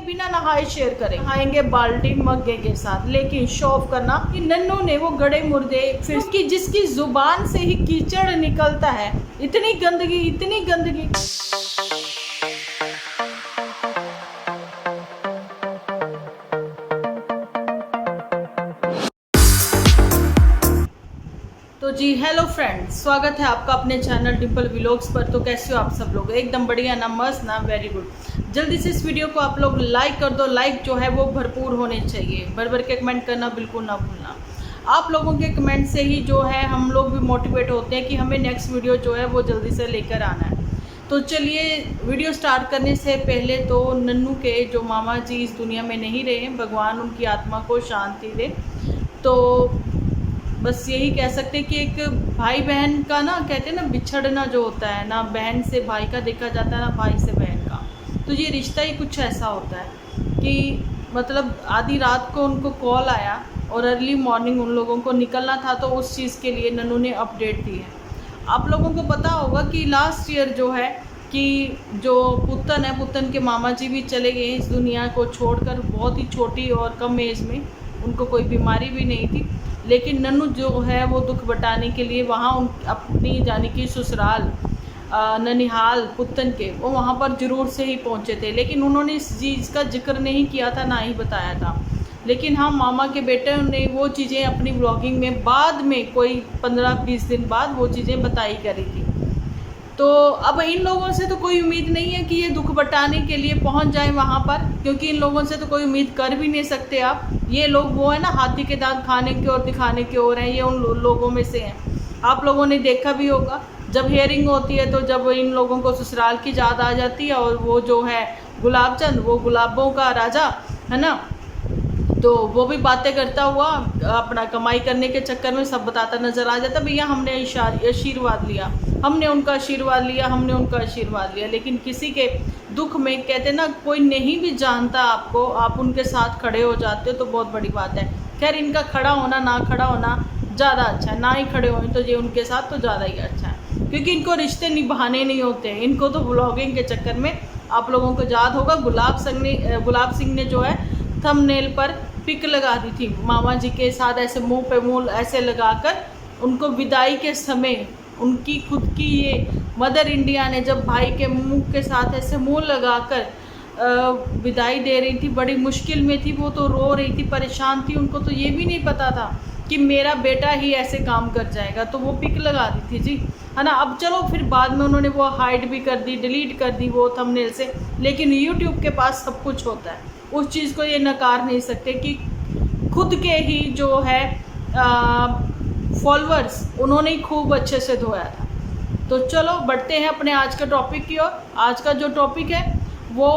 बिना नहाए शेयर करें, नहाएंगे बाल्टी मग्गे के साथ, लेकिन शो ऑफ करना कि नन्नू ने वो गड़े मुर्दे, फिर उसकी जिसकी जुबान से ही कीचड़ निकलता है, इतनी गंदगी, इतनी गंदगी। तो जी हेलो फ्रेंड्स, स्वागत है आपका अपने चैनल डिम्पल व्लॉग्स पर। तो कैसे हो आप सब लोग? एकदम बढ़िया ना, मस्त ना, वेरी गुड। जल्दी से इस वीडियो को आप लोग लाइक कर दो। लाइक जो है वो भरपूर होने चाहिए, भर भर के कमेंट करना बिल्कुल ना भूलना। आप लोगों के कमेंट से ही जो है हम लोग भी मोटिवेट होते हैं कि हमें नेक्स्ट वीडियो जो है वो जल्दी से लेकर आना है। तो चलिए वीडियो स्टार्ट करने से पहले तो नन्नू के जो मामा जी इस दुनिया में नहीं रहे, भगवान उनकी आत्मा को शांति दे। तो बस यही कह सकते हैं कि एक भाई बहन का ना, कहते हैं ना, बिछड़ना जो होता है ना, बहन से भाई का देखा जाता है ना भाई से बहन का, तो ये रिश्ता ही कुछ ऐसा होता है कि मतलब आधी रात को उनको कॉल आया और अर्ली मॉर्निंग उन लोगों को निकलना था, तो उस चीज़ के लिए नन्नू ने अपडेट दी है। आप लोगों को पता होगा कि लास्ट ईयर जो है कि जो पुतन है, पुतन के मामा जी भी चले गए इस दुनिया को छोड़कर, बहुत ही छोटी और कम एज में, उनको कोई बीमारी भी नहीं थी। लेकिन नन्नू जो है वो दुख बटाने के लिए वहाँ अपनी जानी कि ससुराल ननिहाल पुतन के, वो वहाँ पर ज़रूर से ही पहुँचे थे, लेकिन उन्होंने इस चीज़ का जिक्र नहीं किया था, ना ही बताया था। लेकिन हाँ, मामा के बेटे ने वो चीज़ें अपनी ब्लॉगिंग में बाद में कोई 15-20 दिन बाद वो चीज़ें बताई करी थी। तो अब इन लोगों से तो कोई उम्मीद नहीं है कि ये दुख बटाने के लिए पहुंच जाए वहाँ पर, क्योंकि इन लोगों से तो कोई उम्मीद कर भी नहीं सकते आप। ये लोग वो है ना, हाथी के दांत खाने की और दिखाने की ओर हैं, ये उन लोगों में से हैं। आप लोगों ने देखा भी होगा जब हियरिंग होती है तो जब इन लोगों को ससुराल की याद आ जाती है, और वो जो है गुलाब चंद, वो गुलाबों का राजा है ना, तो वो भी बातें करता हुआ अपना कमाई करने के चक्कर में सब बताता नजर आ जाता, भैया हमने आशीर्वाद लिया, हमने उनका आशीर्वाद लिया, हमने उनका आशीर्वाद लिया। लेकिन किसी के दुख में, कहते ना, कोई नहीं भी जानता आपको, आप उनके साथ खड़े हो जाते हो तो बहुत बड़ी बात है। खैर, इनका खड़ा होना ना खड़ा होना ज़्यादा अच्छा है, ना ही खड़े हों तो ये उनके साथ तो ज़्यादा ही अच्छा है, क्योंकि इनको रिश्ते निभाने नहीं होते हैं। इनको तो व्लॉगिंग के चक्कर में, आप लोगों को याद होगा गुलाब सिंह ने जो है थंबनेल पर पिक लगा दी थी मामा जी के साथ, ऐसे मुंह पे मुंह ऐसे लगाकर उनको विदाई के समय उनकी खुद की ये मदर इंडिया ने जब भाई के मुंह के साथ ऐसे मुंह लगाकर विदाई दे रही थी, बड़ी मुश्किल में थी वो, तो रो रही थी, परेशान थी। उनको तो ये भी नहीं पता था कि मेरा बेटा ही ऐसे काम कर जाएगा, तो वो पिक लगा दी थी जी, है ना। अब चलो फिर बाद में उन्होंने वो हाइड भी कर दी, डिलीट कर दी वो थंबनेल से, लेकिन यूट्यूब के पास सब कुछ होता है, उस चीज़ को ये नकार नहीं सकते कि खुद के ही जो है फॉलोअर्स उन्होंने ही खूब अच्छे से धोया था। तो चलो बढ़ते हैं अपने आज का टॉपिक की ओर। आज का जो टॉपिक है वो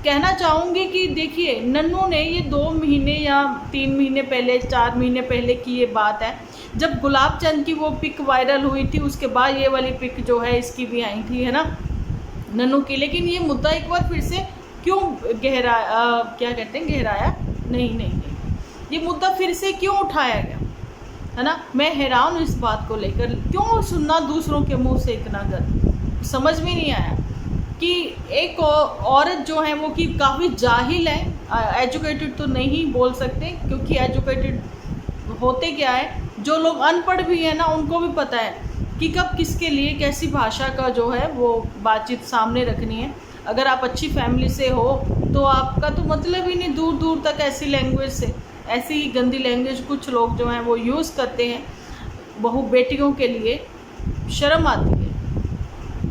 कहना चाहूँगी कि देखिए, नन्नू ने ये 2 महीने या 3 महीने पहले, 4 महीने पहले की ये बात है, जब गुलाब चंद की वो पिक वायरल हुई थी, उसके बाद ये वाली पिक जो है इसकी भी आई थी, है ना, नन्नू की। लेकिन ये मुद्दा एक बार फिर से क्यों क्या कहते हैं, गहराया नहीं, ये मुद्दा फिर से क्यों उठाया गया, है ना। मैं हैरान हूँ इस बात को लेकर, क्यों सुनना दूसरों के मुंह से इतना गलत, समझ में नहीं आया कि एक औरत जो है वो कि काफ़ी जाहिल है, एजुकेटेड तो नहीं बोल सकते, क्योंकि एजुकेटेड होते क्या है, जो लोग अनपढ़ भी हैं ना, उनको भी पता है कि कब किसके लिए कैसी भाषा का जो है वो बातचीत सामने रखनी है। अगर आप अच्छी फैमिली से हो तो आपका तो मतलब ही नहीं दूर दूर तक ऐसी लैंग्वेज से, ऐसी ही गंदी लैंग्वेज कुछ लोग जो हैं वो यूज़ करते हैं बहू बेटियों के लिए। शर्म आती है,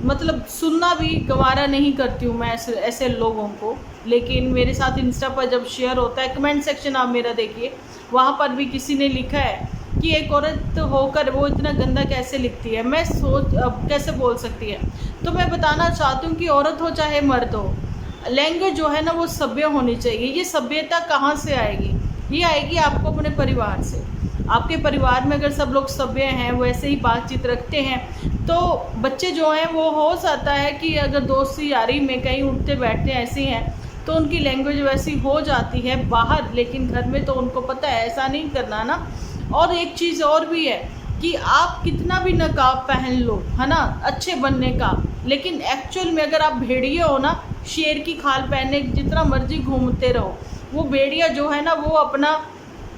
मतलब सुनना भी गवारा नहीं करती हूँ मैं ऐसे लोगों को। लेकिन मेरे साथ इंस्टा पर जब शेयर होता है, कमेंट सेक्शन आप मेरा देखिए, वहाँ पर भी किसी ने लिखा है कि एक औरत होकर वो इतना गंदा कैसे लिखती है, मैं अब कैसे बोल सकती है। तो मैं बताना चाहती हूँ कि औरत हो चाहे मर्द हो, लैंग्वेज जो है ना वो सभ्य होनी चाहिए। ये सभ्यता कहाँ से आएगी? ये आएगी आपको अपने परिवार से। आपके परिवार में अगर सब लोग सभ्य हैं, वैसे ही बातचीत रखते हैं, तो बच्चे जो हैं वो, हो सकता है कि अगर दोस्ती यारी में कहीं उठते बैठते ऐसे हैं तो उनकी लैंग्वेज वैसी हो जाती है बाहर, लेकिन घर में तो उनको पता है ऐसा नहीं करना ना। और एक चीज़ और भी है कि आप कितना भी नकाब पहन लो, है ना, अच्छे बनने का, लेकिन एक्चुअल में अगर आप भेड़िए हो ना, शेर की खाल पहने जितना मर्जी घूमते रहो, वो भेड़िया जो है ना वो अपना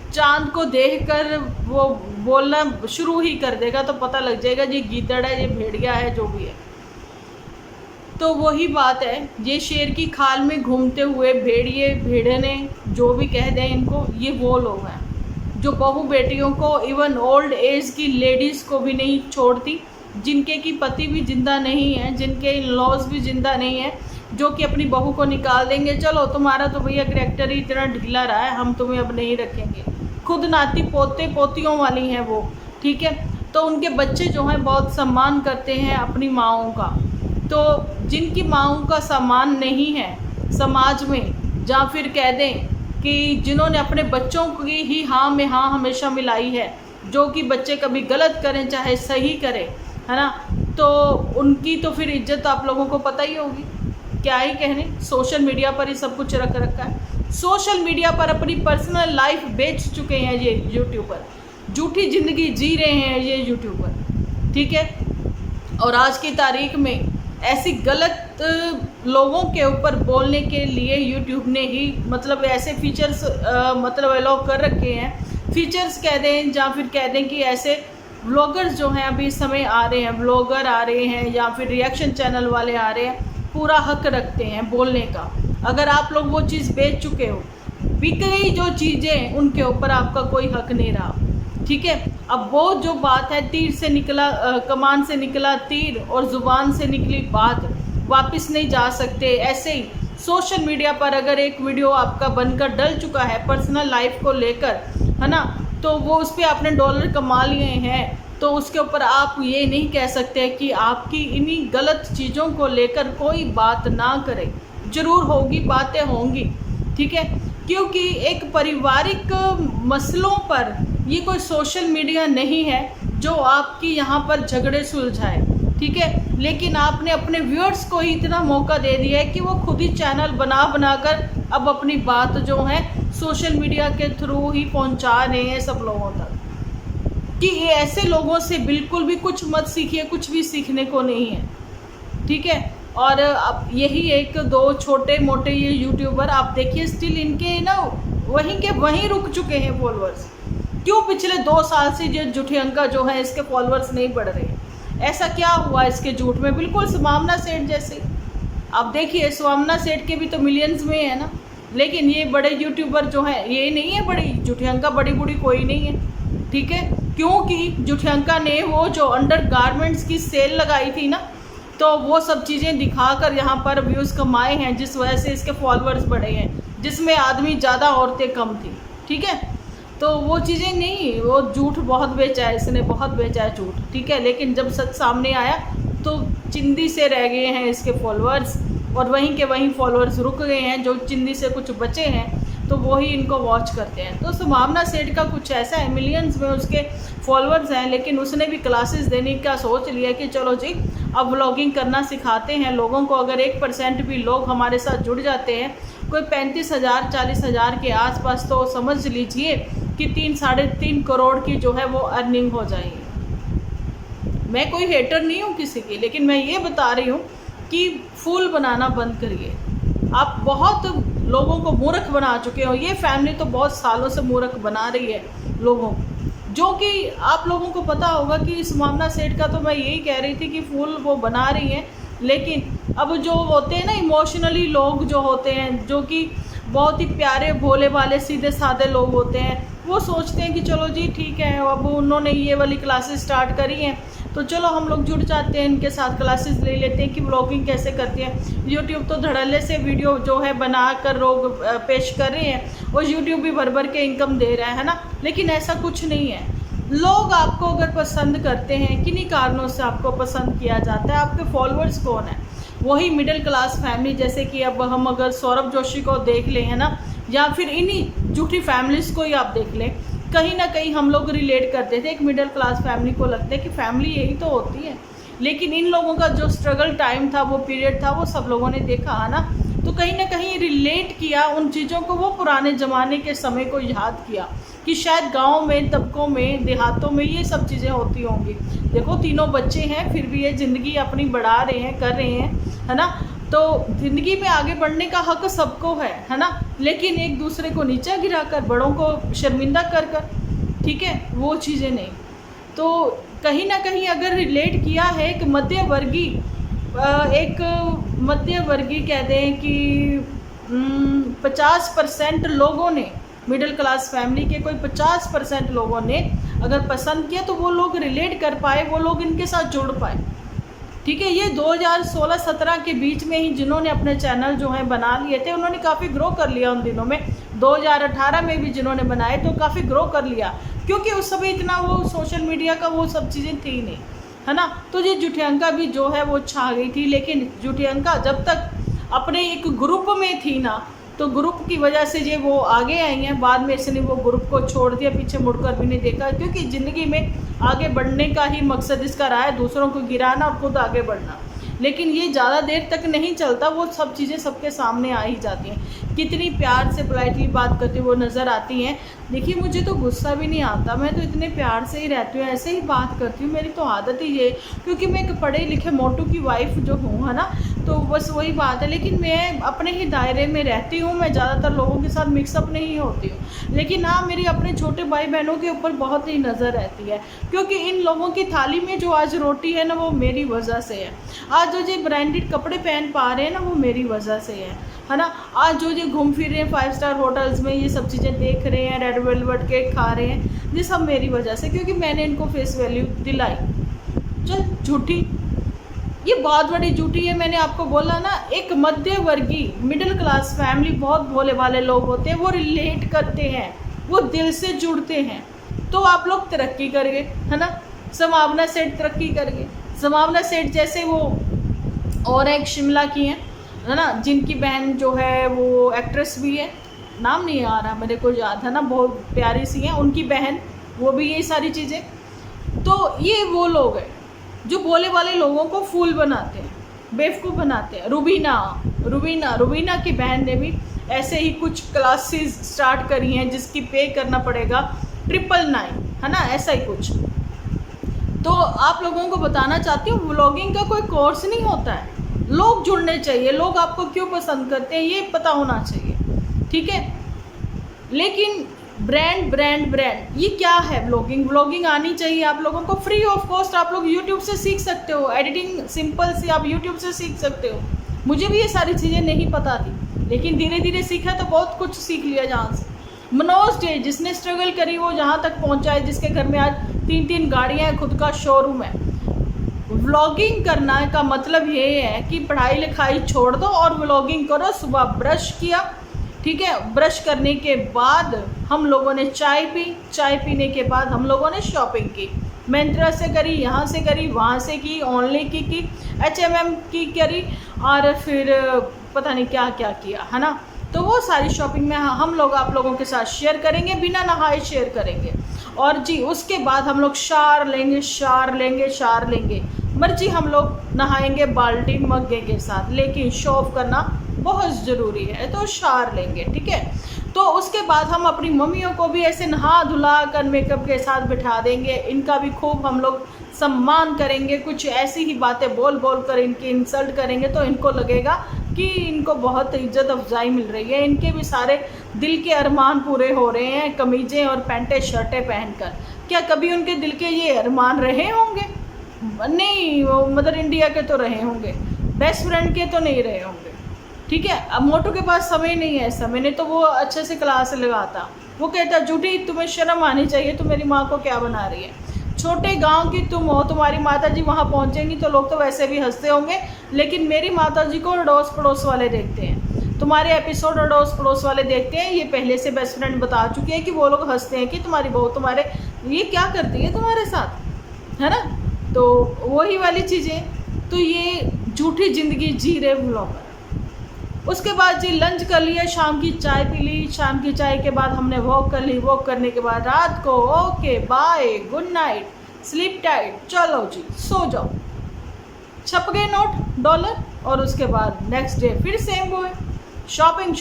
चांद को देखकर वो बोलना शुरू ही कर देगा, तो पता लग जाएगा ये गीदड़ है, ये भेड़िया है, जो भी है। तो वही बात है, ये शेर की खाल में घूमते हुए भेड़िए भेड़ने जो भी कह दें इनको, ये वो लोग हैं जो बहू बेटियों को, इवन ओल्ड एज की लेडीज़ को भी नहीं छोड़ती, जिनके की पति भी जिंदा नहीं है, जिनके इन लॉज भी जिंदा नहीं है, जो कि अपनी बहू को निकाल देंगे, चलो तुम्हारा तो भैया कैरेक्टर ही इतना ढीला रहा है, हम तुम्हें अब नहीं रखेंगे। खुद नाती पोते पोतियों वाली हैं वो, ठीक है। तो उनके बच्चे जो हैं बहुत सम्मान करते हैं अपनी माँओं का। तो जिनकी माँओं का सम्मान नहीं है समाज में, या फिर कह दें कि जिन्होंने अपने बच्चों की ही हाँ में हाँ हमेशा मिलाई है, जो कि बच्चे कभी गलत करें चाहे सही करें, है ना, तो उनकी तो फिर इज्जत आप लोगों को पता ही होगी। क्या ही कहने, सोशल मीडिया पर ही सब कुछ रख रखा है। सोशल मीडिया पर अपनी पर्सनल लाइफ बेच चुके हैं ये यूट्यूबर, झूठी ज़िंदगी जी रहे हैं ये यूट्यूबर, ठीक है। और आज की तारीख में ऐसी गलत लोगों के ऊपर बोलने के लिए यूट्यूब ने ही मतलब ऐसे फीचर्स मतलब अलाउ कर रखे हैं, फीचर्स कह दें या फिर कह दें कि ऐसे व्लॉगर्स जो हैं अभी इस समय आ रहे हैं, व्लॉगर आ रहे हैं या फिर रिएक्शन चैनल वाले आ रहे हैं, पूरा हक रखते हैं बोलने का। अगर आप लोग वो चीज़ बेच चुके हो, बिक गई जो चीज़ें, उनके ऊपर आपका कोई हक नहीं रहा, ठीक है। अब वो जो बात है, तीर से निकला कमान से निकला तीर और ज़ुबान से निकली बात वापस नहीं जा सकते। ऐसे ही सोशल मीडिया पर अगर एक वीडियो आपका बनकर डल चुका है पर्सनल लाइफ को लेकर, है ना, तो वो उस पर आपने डॉलर कमा लिए हैं, तो उसके ऊपर आप ये नहीं कह सकते कि आपकी इन्हीं गलत चीज़ों को लेकर कोई बात ना करे। ज़रूर होगी, बातें होंगी, ठीक है, क्योंकि एक पारिवारिक मसलों पर ये कोई सोशल मीडिया नहीं है जो आपकी यहाँ पर झगड़े सुलझाए, ठीक है। लेकिन आपने अपने व्यूअर्स को ही इतना मौका दे दिया है कि वो खुद ही चैनल बना कर अब अपनी बात जो है सोशल मीडिया के थ्रू ही पहुँचा रहे हैं सब लोगों तक, कि ये ऐसे लोगों से बिल्कुल भी कुछ मत सीखिए, कुछ भी सीखने को नहीं है, ठीक है। और अब यही एक दो छोटे मोटे ये यूट्यूबर आप देखिए, स्टिल इनके ना वहीं के वहीं रुक चुके हैं फॉलोअर्स। क्यों पिछले 2 साल से ये झूठियंका जो है इसके फॉलोअर्स नहीं बढ़ रहे? ऐसा क्या हुआ इसके झूठ में? बिल्कुल सुमामना सेठ जैसे। आप देखिए सुमामना सेठ के भी तो मिलियंस में है ना, लेकिन ये बड़े यूट्यूबर जो हैं ये नहीं है बड़ी, झूठियंका बड़ी बूढ़ी कोई नहीं है, ठीक है। क्योंकि झूठियंका ने वो जो अंडर गारमेंट्स की सेल लगाई थी ना, तो वो सब चीज़ें दिखाकर यहाँ पर व्यूज़ कमाए हैं, जिस वजह से इसके फॉलोअर्स बढ़े हैं, जिसमें आदमी ज़्यादा औरतें कम थी, ठीक है। तो वो चीज़ें नहीं, वो झूठ बहुत बेचा है इसने, बहुत बेचा है झूठ, ठीक है। लेकिन जब सच सामने आया तो चिंदी से रह गए हैं इसके फॉलोअर्स, और वहीं के वहीं फॉलोअर्स रुक गए हैं। जो चिंदी से कुछ बचे हैं तो वही इनको वॉच करते हैं। तो सुमामना सेठ का कुछ ऐसा है, मिलियंस में उसके फॉलोअर्स हैं, लेकिन उसने भी क्लासेस देने का सोच लिया कि चलो जी अब व्लॉगिंग करना सिखाते हैं लोगों को। अगर 1% भी लोग हमारे साथ जुड़ जाते हैं, कोई 35,000 40,000 के आसपास, तो समझ लीजिए कि 3-3.5 करोड़ की जो है वो अर्निंग हो जाएगी। मैं कोई हेटर नहीं हूँ किसी की, लेकिन मैं ये बता रही हूँ कि फूल बनाना बंद करिए। आप बहुत लोगों को मूर्ख बना चुके हो। ये फैमिली तो बहुत सालों से मूर्ख बना रही है लोगों को, जो कि आप लोगों को पता होगा कि सुमामना सेठ का तो मैं यही कह रही थी कि फूल वो बना रही हैं। लेकिन अब जो होते हैं ना इमोशनली लोग जो होते हैं, जो कि बहुत ही प्यारे भोले वाले सीधे साधे लोग होते हैं, वो सोचते हैं कि चलो जी ठीक है, अब उन्होंने ये वाली क्लासेस स्टार्ट करी हैं तो चलो हम लोग जुड़ जाते हैं, इनके साथ क्लासेस ले लेते हैं कि ब्लॉगिंग कैसे करती है। यूट्यूब तो धड़ल्ले से वीडियो जो है बना कर लोग पेश कर रहे हैं, और यूट्यूब भी भर भर के इनकम दे रहा है ना। लेकिन ऐसा कुछ नहीं है। लोग आपको अगर पसंद करते हैं, किन्हीं कारणों से आपको पसंद किया जाता है। आपके फॉलोअर्स कौन है? वही मिडिल क्लास फैमिली, जैसे कि अब हम अगर सौरभ जोशी को देख लें, है ना, या फिर इन्हीं झूठी फैमिलीज़ को ही आप देख लें, कहीं ना कहीं हम लोग रिलेट करते थे। एक मिडिल क्लास फैमिली को लगता है कि फैमिली यही तो होती है, लेकिन इन लोगों का जो स्ट्रगल टाइम था, वो पीरियड था, वो सब लोगों ने देखा, है ना। तो कहीं ना कहीं रिलेट किया उन चीज़ों को, वो पुराने ज़माने के समय को याद किया कि शायद गाँव में, तबकों में, देहातों में ये सब चीज़ें होती होंगी। देखो तीनों बच्चे हैं, फिर भी ये ज़िंदगी अपनी बढ़ा रहे हैं, कर रहे हैं, है ना। तो ज़िंदगी में आगे बढ़ने का हक सबको है ना, लेकिन एक दूसरे को नीचा गिराकर, बड़ों को शर्मिंदा कर कर, ठीक है, वो चीज़ें नहीं। तो कहीं ना कहीं अगर रिलेट किया है एक मध्यवर्गीय कह दें कि 50% लोगों ने, मिडिल क्लास फैमिली के कोई 50% लोगों ने अगर पसंद किया तो वो लोग रिलेट कर पाए, वो लोग इनके साथ जुड़ पाए, ठीक है। ये 2016-17 के बीच में ही जिन्होंने अपने चैनल जो है बना लिए थे, उन्होंने काफ़ी ग्रो कर लिया उन दिनों में। 2018 में भी जिन्होंने बनाए तो काफ़ी ग्रो कर लिया, क्योंकि उस समय इतना वो सोशल मीडिया का वो सब चीज़ें थी नहीं, है ना। तो ये जुटियंका भी जो है वो छा गई थी, लेकिन जुटियंका जब तक अपने एक ग्रुप में थी ना, तो ग्रुप की वजह से ये वो आगे आई हैं। बाद में इसने वो ग्रुप को छोड़ दिया, पीछे मुड़कर भी नहीं देखा, क्योंकि ज़िंदगी में आगे बढ़ने का ही मकसद इसका रहा है, दूसरों को गिराना और खुद आगे बढ़ना। लेकिन ये ज़्यादा देर तक नहीं चलता, वो सब चीज़ें सबके सामने आ ही जाती हैं। कितनी प्यार से पोलाइटली बात करती वो नज़र आती हैं। देखिए मुझे तो गुस्सा भी नहीं आता, मैं तो इतने प्यार से ही रहती हूँ, ऐसे ही बात करती हूँ, मेरी तो आदत ही ये, क्योंकि मैं एक पढ़े लिखे मोटू की वाइफ जो हूँ, है ना, तो बस वही बात है। लेकिन मैं अपने ही दायरे में रहती हूँ, मैं ज़्यादातर लोगों के साथ मिक्सअप नहीं होती हूँ। लेकिन हाँ, मेरी अपने छोटे भाई बहनों के ऊपर बहुत ही नज़र रहती है, क्योंकि इन लोगों की थाली में जो आज रोटी है ना, वो मेरी वजह से है। आज जो ये ब्रांडेड कपड़े पहन पा रहे हैं ना, वो मेरी वजह से है ना। आज जो ये घूम फिर रहे हैं 5 स्टार होटल्स में, ये सब चीज़ें देख रहे हैं, रेड वेलवेट केक खा रहे हैं, ये सब मेरी वजह से, क्योंकि मैंने इनको फेस वैल्यू दिलाई। चल झूठी, ये बहुत बड़ी झूठी है। मैंने आपको बोला ना, एक मध्यवर्गीय मिडिल क्लास फैमिली, बहुत भोले भाले लोग होते हैं, वो रिलेट करते हैं, वो दिल से जुड़ते हैं, तो आप लोग तरक्की करेंगे, है ना। संभावना सेठ तरक्की करेंगे, संभावना सेठ जैसे वो और एक शिमला की हैं, है ना, जिनकी बहन जो है वो एक्ट्रेस भी है, नाम नहीं आ रहा मेरे को, याद है ना, बहुत प्यारी सी हैं उनकी बहन, वो भी ये सारी चीज़ें। तो ये वो लोग हैं जो भोले वाले लोगों को फूल बनाते हैं, बेवकूफ़ बनाते हैं। रुबीना की बहन ने भी ऐसे ही कुछ क्लासेस स्टार्ट करी हैं, जिसकी पे करना पड़ेगा 999, है ना, ऐसा ही कुछ। तो आप लोगों को बताना चाहती हूँ, व्लॉगिंग का कोई कोर्स नहीं होता है, लोग जुड़ने चाहिए, लोग आपको क्यों पसंद करते हैं ये पता होना चाहिए, ठीक है। लेकिन ब्रांड ये क्या है? व्लॉगिंग आनी चाहिए आप लोगों को, फ्री ऑफ कॉस्ट। आप लोग यूट्यूब से सीख सकते हो, एडिटिंग सिंपल सी आप यूट्यूब से सीख सकते हो। मुझे भी ये सारी चीज़ें नहीं पता थी, लेकिन धीरे धीरे सीखा तो बहुत कुछ सीख लिया जहाँ से। मनोज डे जिसने स्ट्रगल करी वो जहाँ तक पहुँचा है, जिसके घर में आज 3-3 गाड़ियाँ हैं, खुद का शोरूम है। व्लॉगिंग करना का मतलब ये है कि पढ़ाई लिखाई छोड़ दो और व्लॉगिंग करो। सुबह ब्रश किया, ठीक है, ब्रश करने के बाद हम लोगों ने चाय पी, चाय पीने के बाद हम लोगों ने शॉपिंग की, मिंत्रा से करी, यहाँ से करी, वहाँ से की, ऑनलाइन की, H&M की करी, और फिर पता नहीं क्या क्या किया, है ना। तो वो सारी शॉपिंग में हम लोग आप लोगों के साथ शेयर करेंगे, बिना नहाए शेयर करेंगे। और जी उसके बाद हम लोग शार लेंगे, मर्जी हम लोग नहाएंगे बाल्टी मग्गे के साथ, लेकिन शो ऑफ करना बहुत ज़रूरी है, तो शार लेंगे, ठीक है। तो उसके बाद हम अपनी मम्मियों को भी ऐसे नहा धुला कर मेकअप के साथ बिठा देंगे, इनका भी खूब हम लोग सम्मान करेंगे, कुछ ऐसी ही बातें बोल कर इनकी इंसल्ट करेंगे, तो इनको लगेगा कि इनको बहुत इज्जत अफजाई मिल रही है, इनके भी सारे दिल के अरमान पूरे हो रहे हैं कमीज़ें और पैंटें शर्टें पहनकर। क्या कभी उनके दिल के ये अरमान रहे होंगे? नहीं, वो मदर इंडिया के तो रहे होंगे, बेस्ट फ्रेंड के तो नहीं रहे होंगे, ठीक है। अब मोटू के पास समय नहीं है, समय नहीं तो वो अच्छे से क्लास लगाता। वो कहता झूठी तुम्हें शर्म आनी चाहिए, तुम मेरी माँ को क्या बना रही है। छोटे गांव की तुम हो, तुम्हारी माता जी वहाँ पहुँचेंगी तो लोग तो वैसे भी हंसते होंगे, लेकिन मेरी माता जी को अड़ोस पड़ोस वाले देखते हैं, तुम्हारे एपिसोड अड़ोस पड़ोस वाले देखते हैं। ये पहले से बेस्ट फ्रेंड बता चुकी है कि वो लोग हंसते हैं कि तुम्हारी बहू तुम्हारे ये क्या करती है तुम्हारे साथ, है ना। तो वही वाली चीज़ें, तो ये झूठी ज़िंदगी जी रहे व्लॉगर। उसके बाद जी लंच कर लिया, शाम की चाय पी ली, शाम की चाय के बाद हमने वॉक कर ली, वॉक करने के बाद रात को okay bye good night sleep tight, चलो जी सो जाओ, छप गए नोट डॉलर, और उसके बाद नेक्स्ट डे फिर सेम वो है, शॉपिंग।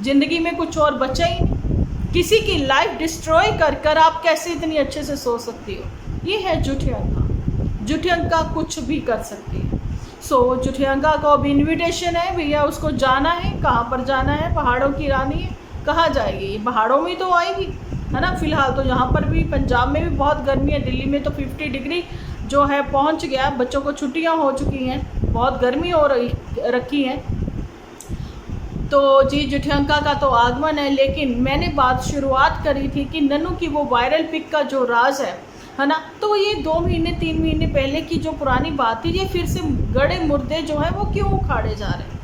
ज़िंदगी में कुछ और बचा ही नहीं। किसी की लाइफ डिस्ट्रॉय कर कर आप कैसे इतनी अच्छे से सो सकती हो? ये है जुठियंका। जुठियंका कुछ भी कर सकती है। सो जुठियंका को अब इनविटेशन है भैया, उसको जाना है। कहाँ पर जाना है? पहाड़ों की रानी है, कहाँ जाएगी? पहाड़ों में तो आएगी, है ना। फिलहाल तो यहाँ पर भी पंजाब में भी बहुत गर्मी है, दिल्ली में तो 50 डिग्री जो है पहुँच गया। बच्चों को छुट्टियाँ हो चुकी हैं, बहुत गर्मी हो रखी है। तो जी जुठियंका का तो आगमन है। लेकिन मैंने बात शुरुआत करी थी कि नन्नू की वो वायरल पिक का जो राज है ना, तो ये 2 महीने 3 महीने पहले की जो पुरानी बात थी, ये फिर से गड़े मुर्दे जो है वो क्यों उखाड़े जा रहे हैं?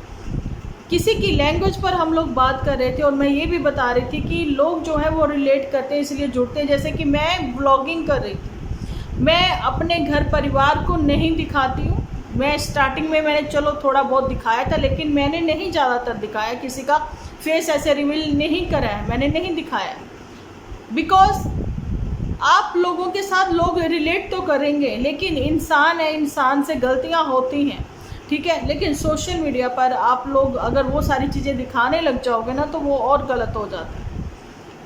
किसी की लैंग्वेज पर हम लोग बात कर रहे थे, और मैं ये भी बता रही थी कि लोग जो है वो रिलेट करते हैं, इसलिए जुड़ते हैं। जैसे कि मैं व्लॉगिंग कर रही थी, मैं अपने घर परिवार को नहीं दिखाती हूँ। मैं स्टार्टिंग में मैंने चलो थोड़ा बहुत दिखाया था, लेकिन मैंने नहीं ज़्यादातर दिखाया, किसी का फेस ऐसे रिवील नहीं करा है, मैंने नहीं दिखाया। बिकॉज आप लोगों के साथ लोग रिलेट तो करेंगे, लेकिन इंसान है, इंसान से गलतियां होती हैं, ठीक है। लेकिन सोशल मीडिया पर आप लोग अगर वो सारी चीज़ें दिखाने लग जाओगे ना, तो वो और गलत हो जाता है,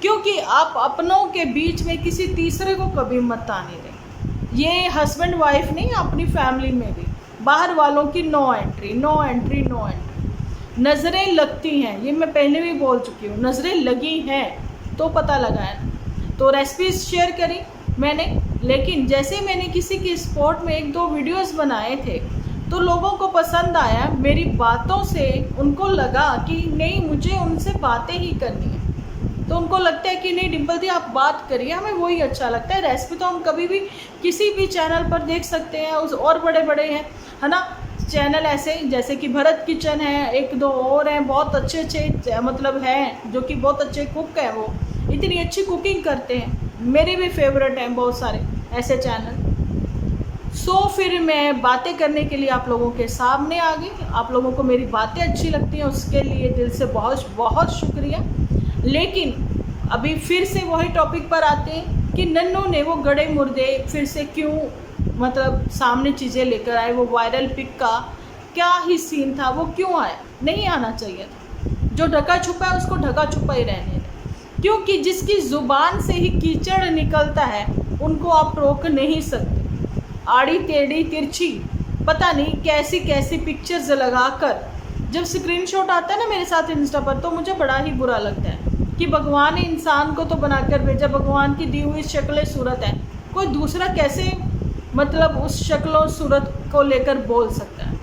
क्योंकि आप अपनों के बीच में किसी तीसरे को कभी मत आने दें। ये हस्बैंड वाइफ नहीं, अपनी फैमिली में भी बाहर वालों की no entry, no entry, no entry. नज़रें लगती हैं, ये मैं पहले भी बोल चुकी हूँ, नज़रें लगी हैं तो पता लगा है। तो रेसिपीज शेयर करी मैंने, लेकिन जैसे मैंने किसी की स्पॉट में 1-2 वीडियोस बनाए थे, तो लोगों को पसंद आया। मेरी बातों से उनको लगा कि नहीं, मुझे उनसे बातें ही करनी है। तो उनको लगता है कि नहीं डिम्पल दी आप बात करिए, हमें वही अच्छा लगता है। रेसिपी तो हम कभी भी किसी भी चैनल पर देख सकते हैं, उस और बड़े बड़े हैं, है ना, चैनल ऐसे जैसे कि भरत किचन है, 1-2 और हैं बहुत अच्छे अच्छे, मतलब हैं जो कि बहुत अच्छे कुक हैं, वो इतनी अच्छी कुकिंग करते हैं। मेरे भी फेवरेट हैं बहुत सारे ऐसे चैनल। सो फिर मैं बातें करने के लिए आप लोगों के सामने आ गई। आप लोगों को मेरी बातें अच्छी लगती हैं, उसके लिए दिल से बहुत बहुत शुक्रिया। लेकिन अभी फिर से वही टॉपिक पर आते हैं कि नन्नू ने वो गड़े मुर्दे फिर से क्यों, मतलब सामने चीज़ें लेकर आए। वो वायरल पिक का क्या ही सीन था, वो क्यों आया? नहीं आना चाहिए था। जो ढका छुपा है उसको ढका छुपा ही रहने दें, क्योंकि जिसकी ज़ुबान से ही कीचड़ निकलता है उनको आप रोक नहीं सकते। आड़ी टेढ़ी तिरछी पता नहीं कैसी कैसी पिक्चर्स लगाकर जब स्क्रीनशॉट आता है ना मेरे साथ इंस्टा पर, तो मुझे बड़ा ही बुरा लगता है कि भगवान ने इंसान को तो बनाकर भेजा, भगवान की दी हुई शक्ल सूरत है, कोई दूसरा कैसे मतलब उस शक्ल सूरत को लेकर बोल सकता है?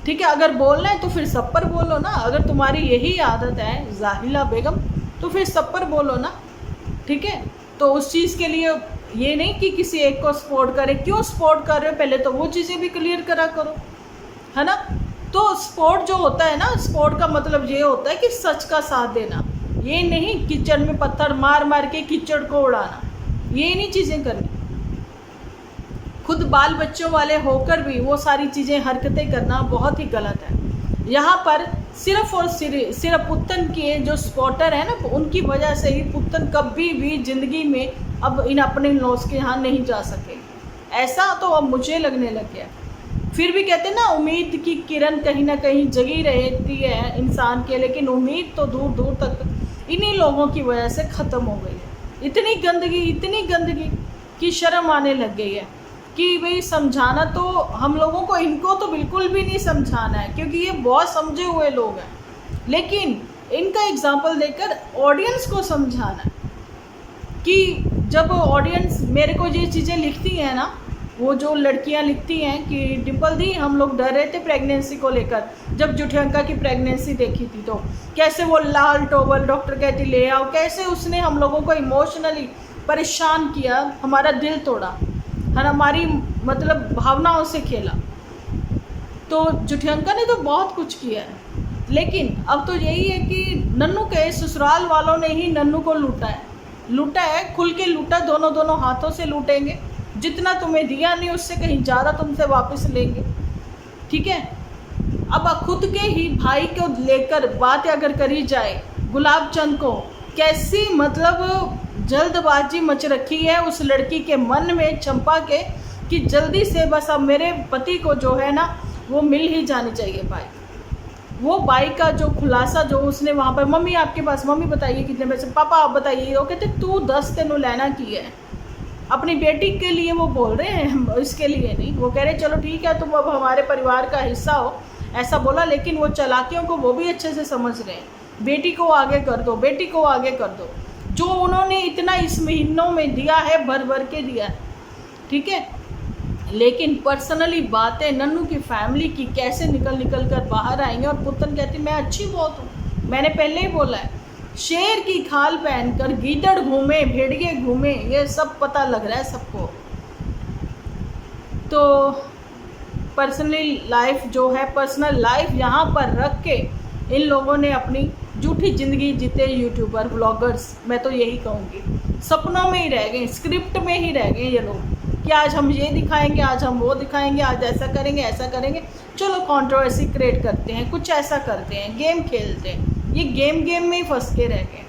ठीक है, अगर बोलना है तो फिर सब पर बोलो ना। अगर तुम्हारी यही आदत है जाहिला बेगम, तो फिर सब पर बोलो ना, ठीक है। तो उस चीज़ के लिए ये नहीं कि किसी एक को सपोर्ट करें। क्यों सपोर्ट कर रहे हो, पहले तो वो चीज़ें भी क्लियर करा करो, है ना। तो सपोर्ट जो होता है ना, सपोर्ट का मतलब ये होता है कि सच का साथ देना, ये नहीं कीचड़ में पत्थर मार मार के कीचड़ को उड़ाना, ये नहीं चीज़ें करनी। खुद बाल बच्चों वाले होकर भी वो सारी चीज़ें हरकतें करना बहुत ही गलत है। यहाँ पर सिर्फ और सिर्फ पुत्तन के जो सपोर्टर है ना, उनकी वजह से ही पुत्तन कभी भी ज़िंदगी में अब इन अपने लॉस के यहाँ नहीं जा सके। ऐसा तो अब मुझे लगने लग गया। फिर भी कहते हैं ना, उम्मीद की किरण कहीं ना कहीं जगी रहती है इंसान के, लेकिन उम्मीद तो दूर दूर तक इन्हीं लोगों की वजह से ख़त्म हो गई है। इतनी गंदगी की शर्म आने लग गई है कि भाई समझाना तो हम लोगों को, इनको तो बिल्कुल भी नहीं समझाना है, क्योंकि ये बहुत समझे हुए लोग हैं। लेकिन इनका एग्जाम्पल देकर ऑडियंस को समझाना है कि जब ऑडियंस मेरे को ये चीज़ें लिखती हैं ना, वो जो लड़कियां लिखती हैं कि डिम्पल दी हम लोग डर रहे थे प्रेगनेंसी को लेकर, जब जुठियंका की प्रेगनेंसी देखी थी तो कैसे वो लाल टॉवल डॉक्टर कहती ले आओ, कैसे उसने हम लोगों को इमोशनली परेशान किया, हमारा दिल तोड़ा, है, हमारी मतलब भावनाओं से खेला। तो जुठियंका ने तो बहुत कुछ किया है, लेकिन अब तो यही है कि नन्नू के ससुराल वालों ने ही नन्नू को लूटा है, खुल के लूटा, दोनों हाथों से लूटेंगे। जितना तुम्हें दिया नहीं उससे कहीं ज़्यादा तुमसे वापस लेंगे, ठीक है। अब खुद के ही भाई को लेकर बातें अगर करी जाए, गुलाब चंद को कैसी मतलब जल्दबाजी मच रखी है उस लड़की के मन में, चंपा के, कि जल्दी से बस अब मेरे पति को जो है ना वो मिल ही जानी चाहिए भाई। वो बाइक का जो खुलासा जो उसने वहाँ पर, मम्मी आपके पास, मम्मी बताइए कितने पैसे, पापा आप बताइए, वो कहते तू 10 तेनों लेना की है। अपनी बेटी के लिए वो बोल रहे हैं, इसके लिए नहीं। वो कह रहे चलो ठीक है तुम अब हमारे परिवार का हिस्सा हो, ऐसा बोला। लेकिन वो चालाकियों को वो भी अच्छे से समझ रहे हैं, बेटी को आगे कर दो, बेटी को आगे कर दो। जो उन्होंने इतना इस महीनों में दिया है, भर भर के दिया है, ठीक है। लेकिन पर्सनली बातें नन्नू की फैमिली की कैसे निकल निकल कर बाहर आएंगे। और पुतन कहती मैं अच्छी बहुत हूँ, मैंने पहले ही बोला है, शेर की खाल पहनकर गीदड़ घूमे, भेड़िए घूमे, ये सब पता लग रहा है सबको। तो पर्सनली लाइफ जो है, पर्सनल लाइफ यहाँ पर रख के इन लोगों ने अपनी झूठी ज़िंदगी जीते यूट्यूबर व्लॉगर्स। मैं तो यही कहूँगी, सपनों में ही रह गए, स्क्रिप्ट में ही रह गए ये लोग कि आज हम ये दिखाएंगे, आज हम वो दिखाएंगे, आज ऐसा करेंगे, ऐसा करेंगे। चलो कंट्रोवर्सी क्रिएट करते हैं, कुछ ऐसा करते हैं, गेम खेलते हैं। ये गेम में ही फंस के रह गए।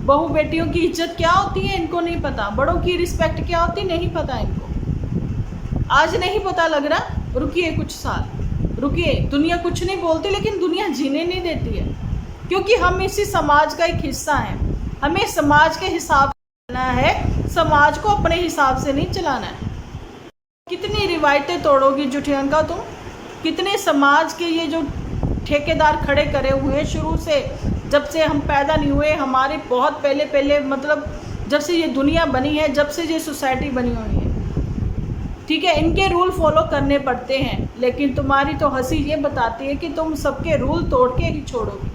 बहू बेटियों की इज्जत क्या होती है इनको नहीं पता, बड़ों की रिस्पेक्ट क्या होती नहीं पता इनको। आज नहीं पता लग रहा, रुकिए कुछ साल, रुकिए। दुनिया कुछ नहीं बोलती, लेकिन दुनिया जीने नहीं देती है, क्योंकि हम इसी समाज का एक हिस्सा हैं। हमें समाज के हिसाब से चलना है, समाज को अपने हिसाब से नहीं चलाना है। कितनी रिवायतें तोड़ोगी जुठियंका तुम, कितने समाज के ये जो ठेकेदार खड़े करे हुए हैं शुरू से, जब से हम पैदा नहीं हुए, हमारे बहुत पहले मतलब जब से ये दुनिया बनी है, जब से ये सोसाइटी बनी हुई है, ठीक है। इनके रूल फॉलो करने पड़ते हैं। लेकिन तुम्हारी तो हंसी ये बताती है कि तुम सबके रूल तोड़ के ही छोड़ोगी,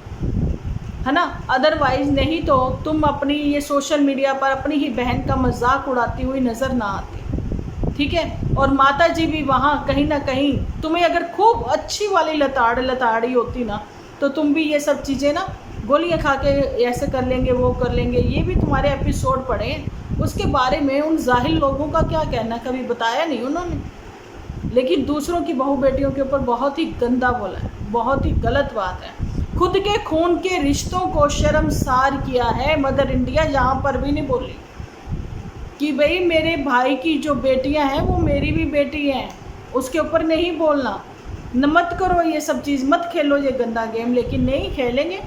है ना। अदरवाइज नहीं तो तुम अपनी ये सोशल मीडिया पर अपनी ही बहन का मजाक उड़ाती हुई नज़र ना आती, ठीक है। और माता जी भी वहाँ कहीं ना कहीं, तुम्हें अगर खूब अच्छी वाली लताड़ी होती ना, तो तुम भी ये सब चीज़ें ना गोलियाँ खा के ऐसे कर लेंगे, वो कर लेंगे। ये भी तुम्हारे एपिसोड पड़े हैं, उसके बारे में उन जाहिल लोगों का क्या कहना, कभी बताया नहीं उन्होंने। लेकिन दूसरों की बहू बेटियों के ऊपर बहुत ही गंदा बोला है, बहुत ही गलत बात है। खुद के खून के रिश्तों को शर्मसार किया है मदर इंडिया, यहाँ पर भी नहीं बोली कि भाई मेरे भाई की जो बेटियां हैं वो मेरी भी बेटी हैं, उसके ऊपर नहीं बोलना। न मत करो ये सब चीज़, मत खेलो ये गंदा गेम। लेकिन नहीं खेलेंगे।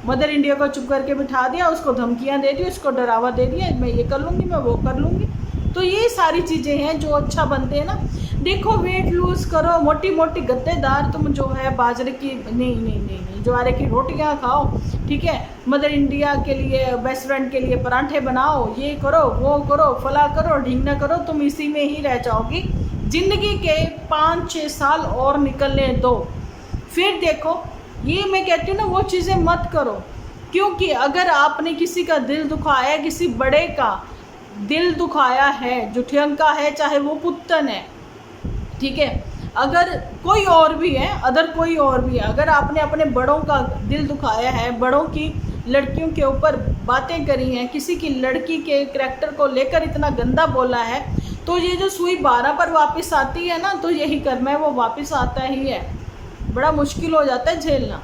मदर इंडिया को चुप करके बिठा दिया, उसको धमकियां दे दी, उसको डरावा दे दिया, मैं ये कर लूँगी, मैं वो कर लूँगी। तो ये सारी चीज़ें हैं जो अच्छा बनते हैं ना। देखो वेट लूज़ करो, मोटी मोटी गद्देदार तुम जो है बाजरे की नहीं ज्वारे की रोटियां खाओ, ठीक है। मदर इंडिया के लिए, बेस्ट फ्रेंड के लिए पराठे बनाओ, ये करो, वो करो, फला करो, ढींगना करो। तुम इसी में ही रह जाओगी। ज़िंदगी के 5-6 साल और निकलने दो, फिर देखो। ये मैं कहती हूँ ना, वो चीज़ें मत करो, क्योंकि अगर आपने किसी का दिल दुखाया, किसी बड़े का दिल दुखाया है, जुठियंका है चाहे वो पुत्तन है, ठीक है, अगर कोई और भी है, अगर आपने अपने बड़ों का दिल दुखाया है, बड़ों की लड़कियों के ऊपर बातें करी हैं, किसी की लड़की के करैक्टर को लेकर इतना गंदा बोला है, तो ये जो सुई 12 पर वापस आती है ना, तो यही कर्म है, वो वापस आता ही है। बड़ा मुश्किल हो जाता है झेलना,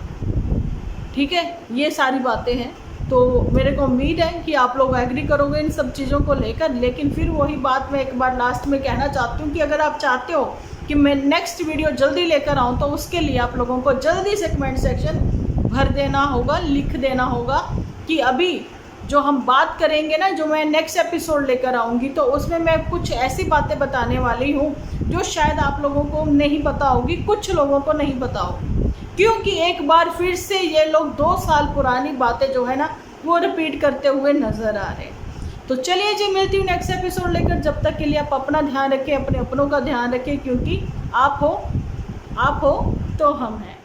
ठीक है। ये सारी बातें हैं। तो मेरे को उम्मीद है कि आप लोग एग्री करोगे इन सब चीज़ों को लेकर। लेकिन फिर वही बात मैं एक बार लास्ट में कहना चाहती हूँ कि अगर आप चाहते हो कि मैं नेक्स्ट वीडियो जल्दी लेकर आऊँ, तो उसके लिए आप लोगों को जल्दी से कमेंट सेक्शन भर देना होगा, लिख देना होगा कि अभी जो हम बात करेंगे ना, जो मैं नेक्स्ट एपिसोड लेकर आऊँगी, तो उसमें मैं कुछ ऐसी बातें बताने वाली हूँ जो शायद आप लोगों को नहीं पता होगी, कुछ लोगों को नहीं पता होगी, क्योंकि एक बार फिर से ये लोग 2 साल पुरानी बातें जो है ना, वो रिपीट करते हुए नज़र आ रहे हैं। तो चलिए जी, मिलती हूँ नेक्स्ट एपिसोड लेकर। जब तक के लिए आप अपना ध्यान रखें, अपने अपनों का ध्यान रखें, क्योंकि आप हो तो हम हैं।